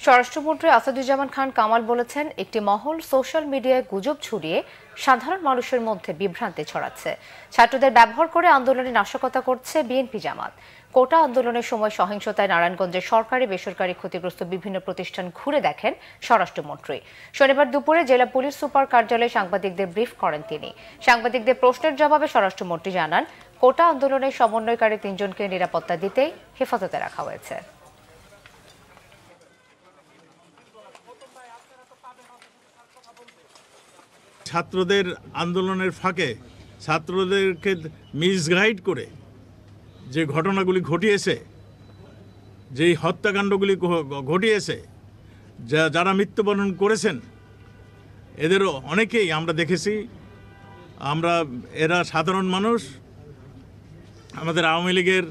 স্বরাষ্ট্রমন্ত্রী আসাদুজ্জামান খান কামাল বলেছেন, একটি মহল সোশ্যাল মিডিয়ায় গুজব ছড়িয়ে সাধারণ মানুষের মধ্যে বিভ্রান্তি ছড়াচ্ছে। ছাত্রদের ব্যবহার করে আন্দোলনে নাশকতা করছে বিএনপি জামাত। কোটা আন্দোলনের সময় সহিংসতায় নারায়ণগঞ্জের সরকারি বেসরকারি ক্ষতিগ্রস্ত বিভিন্ন প্রতিষ্ঠান ঘুরে দেখেন স্বরাষ্ট্রমন্ত্রী। শনিবার দুপুরে জেলা পুলিশ সুপার কার্যালয়ে সাংবাদিকদের ব্রিফ করেন তিনি। সাংবাদিকদের প্রশ্নের জবাবে স্বরাষ্ট্রমন্ত্রী জানান, কোটা আন্দোলনের সমন্বয়কারী 3 জনকে নিরাপত্তা দিতেই হেফাজতে রাখা হয়েছে। ছাত্রদের আন্দোলনের ফাঁকে ছাত্রদেরকে মিসগাইড করে যে ঘটনাগুলি ঘটিয়েছে, যেই হত্যাকাণ্ডগুলি ঘটিয়েছে, যারা মৃত্যুবরণ করেছেন, এদেরও অনেকেই আমরা দেখেছি। এরা সাধারণ মানুষ। আমাদের আওয়ামী লীগের,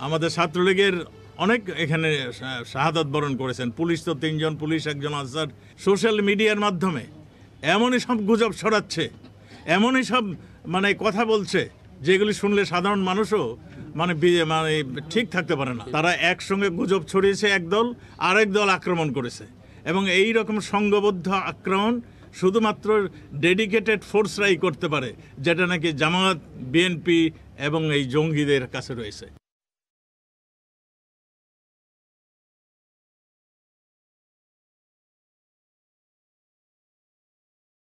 আমাদের ছাত্রলীগের অনেক এখানে শাহাদাত বরণ করেছেন। পুলিশ তো 3 জন, পুলিশ 1 জন আনসার। সোশ্যাল মিডিয়ার মাধ্যমে এমনই সব গুজব ছড়াচ্ছে, এমনই সব কথা বলছে, যেগুলি শুনলে সাধারণ মানুষও ঠিক থাকতে পারে না। তারা একসঙ্গে গুজব ছড়িয়েছে একদল, আরেক দল আক্রমণ করেছে, এবং এই রকম সংঘবদ্ধ আক্রমণ শুধুমাত্র ডেডিকেটেড ফোর্সরাই করতে পারে, যেটা নাকি জামাত, বিএনপি এবং এই জঙ্গিদের কাছে রয়েছে।